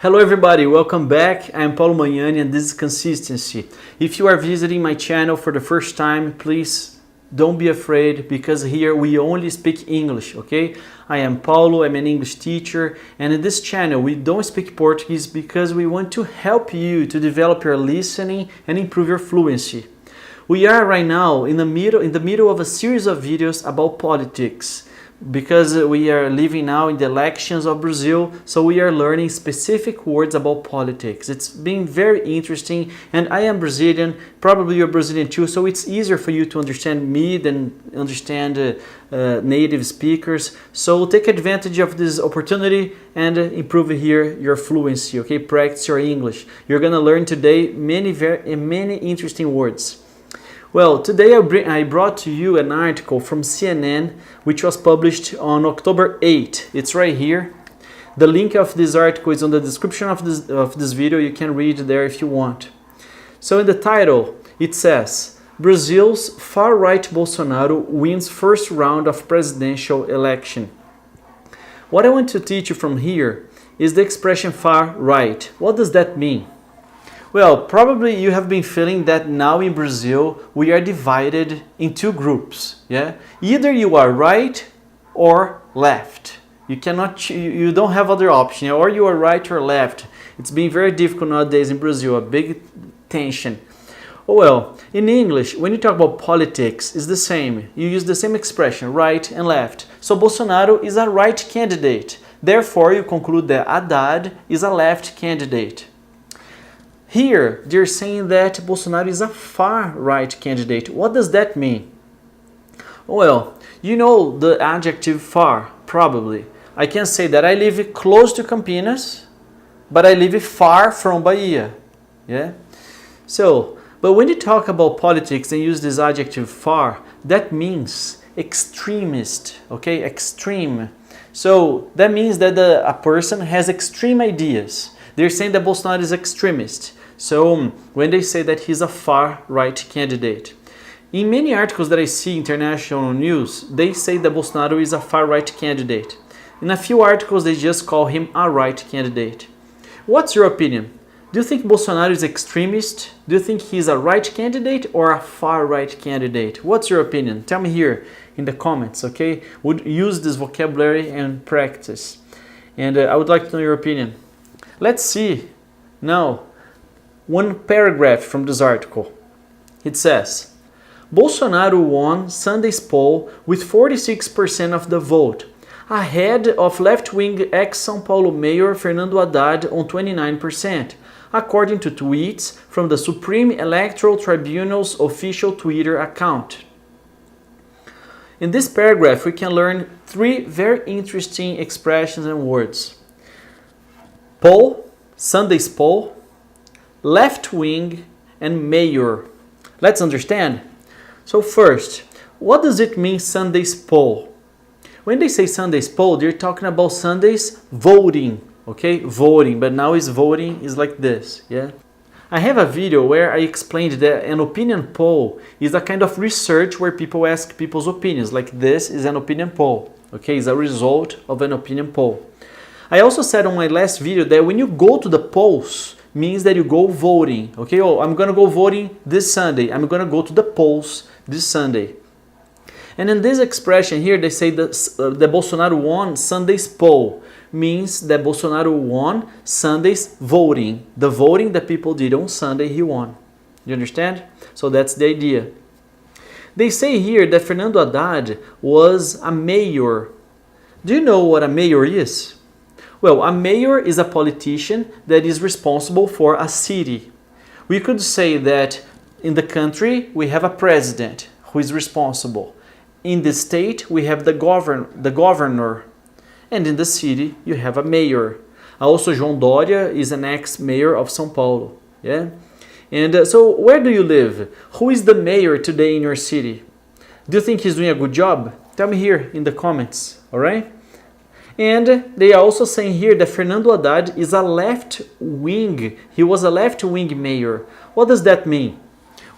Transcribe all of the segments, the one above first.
Hello everybody, welcome back. I am Paulo Magnani and this is Consistency. If you are visiting my channel for the first time, please don't be afraid because here we only speak English, okay? I am Paulo, I'm an English teacher, and in this channel we don't speak Portuguese because we want to help you to develop your listening and improve your fluency. We are right now in the middle of a series of videos about politics. Because we are living now in the elections of Brazil, so we are learning specific words about politics. It's been very interesting, and I am Brazilian, probably you're Brazilian too, so it's easier for you to understand me than understand native speakers. So take advantage of this opportunity and improve here your fluency, okay? Practice your English. You're gonna learn today many interesting words. Well, today I brought to you an article from CNN which was published on October 8. It's right here. The link of this article is on the description of this video. You can read there if you want. So in the title, it says, Brazil's far-right Bolsonaro wins first round of presidential election. What I want to teach you from here is the expression far-right. What does that mean? Well, probably you have been feeling that now in Brazil we are divided in two groups, yeah? Either you are right or left. You don't have other option, or you are right or left. It's been very difficult nowadays in Brazil, a big tension. Oh well, in English, when you talk about politics, it's the same. You use the same expression, right and left. So Bolsonaro is a right candidate. Therefore, you conclude that Haddad is a left candidate. Here, they're saying that Bolsonaro is a far-right candidate. What does that mean? Well, you know the adjective far, probably. I can say that I live close to Campinas, but I live far from Bahia. Yeah? So, but when you talk about politics and use this adjective far, that means extremist, okay? Extreme. So, that means that a person has extreme ideas. They're saying that Bolsonaro is extremist. So when they say that he's a far-right candidate. In many articles that I see international news, they say that Bolsonaro is a far-right candidate. In a few articles, they just call him a right candidate. What's your opinion? Do you think Bolsonaro is extremist? Do you think he's a right candidate or a far-right candidate? What's your opinion? Tell me here in the comments, okay? Would use this vocabulary and practice. And I would like to know your opinion. Let's see now one paragraph from this article. It says, Bolsonaro won Sunday's poll with 46% of the vote, ahead of left-wing ex-São Paulo mayor Fernando Haddad on 29%, according to tweets from the Supreme Electoral Tribunal's official Twitter account. In this paragraph, we can learn three very interesting expressions and words. Poll, Sunday's poll, left wing, and mayor. Let's understand. So first, what does it mean Sunday's poll? When they say Sunday's poll, they're talking about Sunday's voting, okay? Voting, but now is voting is like this, yeah? I have a video where I explained that an opinion poll is a kind of research where people ask people's opinions, like this is an opinion poll, okay? It's a result of an opinion poll. I also said on my last video that when you go to the polls, means that you go voting, okay? Oh, I'm gonna go voting this Sunday. I'm gonna go to the polls this Sunday. And in this expression here, they say that Bolsonaro won Sunday's poll. Means that Bolsonaro won Sunday's voting. The voting that people did on Sunday, he won. You understand? So that's the idea. They say here that Fernando Haddad was a mayor. Do you know what a mayor is? Well, a mayor is a politician that is responsible for a city. We could say that in the country we have a president who is responsible. In the state we have the governor. And in the city you have a mayor. Also, João Dória is an ex-mayor of São Paulo. Yeah? And so where do you live? Who is the mayor today in your city? Do you think he's doing a good job? Tell me here in the comments, all right? And they are also saying here that Fernando Haddad is a left wing. He was a left wing mayor. What does that mean?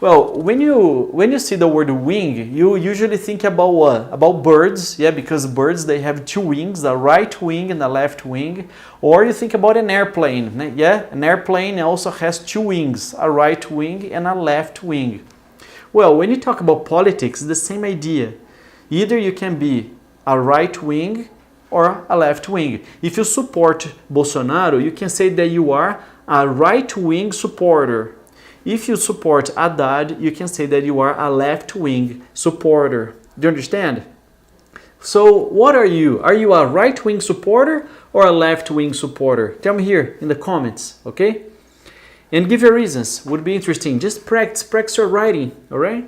Well, when you see the word wing, you usually think about what? About birds, yeah, because birds, they have two wings, a right wing and a left wing. Or you think about an airplane, yeah, an airplane also has two wings, a right wing and a left wing. Well, when you talk about politics, it's the same idea. Either you can be a right wing or a left wing. If you support Bolsonaro, you can say that you are a right wing supporter. If you support Haddad, you can say that you are a left-wing supporter. Do you understand? So what are you? Are you a right-wing supporter or a left-wing supporter? Tell me here in the comments, okay? And give your reasons. Would be interesting. Just practice your writing, all right?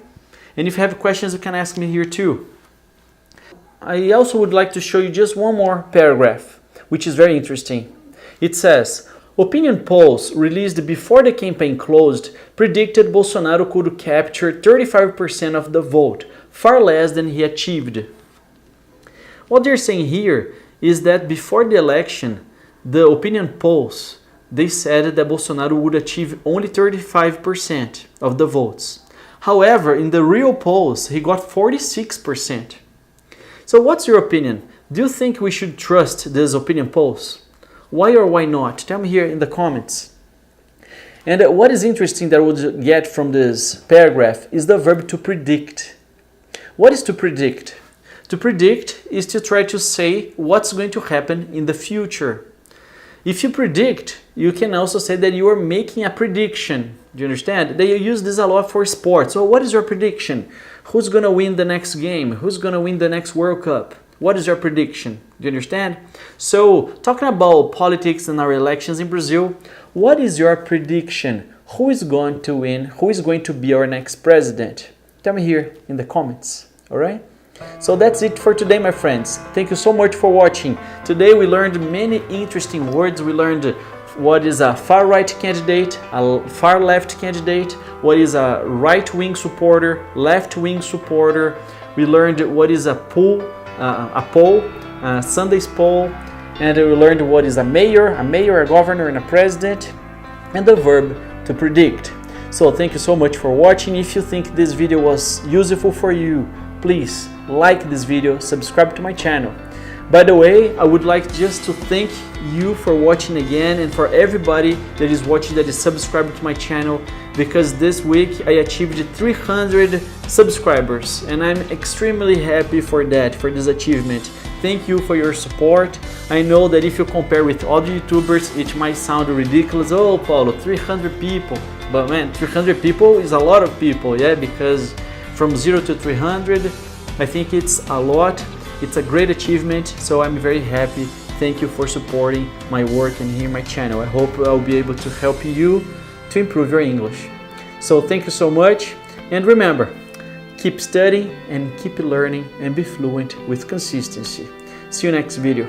And if you have questions, you can ask me here too. I also would like to show you just one more paragraph, which is very interesting. It says, opinion polls released before the campaign closed predicted Bolsonaro could capture 35% of the vote, far less than he achieved. What they're saying here is that before the election, the opinion polls, they said that Bolsonaro would achieve only 35% of the votes. However, in the real polls, he got 46%. So what's your opinion? Do you think we should trust these opinion polls? Why or why not? Tell me here in the comments. And what is interesting that we'll get from this paragraph is the verb to predict. What is to predict? To predict is to try to say what's going to happen in the future. If you predict, you can also say that you are making a prediction. Do you understand? They use this a lot for sports. So what is your prediction? Who's going to win the next game? Who's going to win the next World Cup? What is your prediction? Do you understand? So, talking about politics and our elections in Brazil, what is your prediction? Who is going to win? Who is going to be our next president? Tell me here in the comments, all right? So that's it for today, my friends. Thank you so much for watching. Today we learned many interesting words. We learned what is a far-right candidate, a far-left candidate, what is a right-wing supporter, left-wing supporter. We learned what is a poll, Sunday's poll, and we learned what is a mayor, a governor, and a president, and the verb to predict. So thank you so much for watching. If you think this video was useful for you, please like this video, subscribe to my channel. By the way, I would like just to thank you for watching again, and for everybody that is watching that is subscribed to my channel, because this week I achieved 300 subscribers and I'm extremely happy for that, for this achievement. Thank you for your support. I know that if you compare with other YouTubers, it might sound ridiculous. Oh, Paulo, 300 people. But man, 300 people is a lot of people, yeah, because from 0 to 300, I think it's a lot. It's a great achievement, so I'm very happy. Thank you for supporting my work and here my channel. I hope I'll be able to help you to improve your English. So thank you so much, and remember, keep studying and keep learning and be fluent with consistency. See you next video.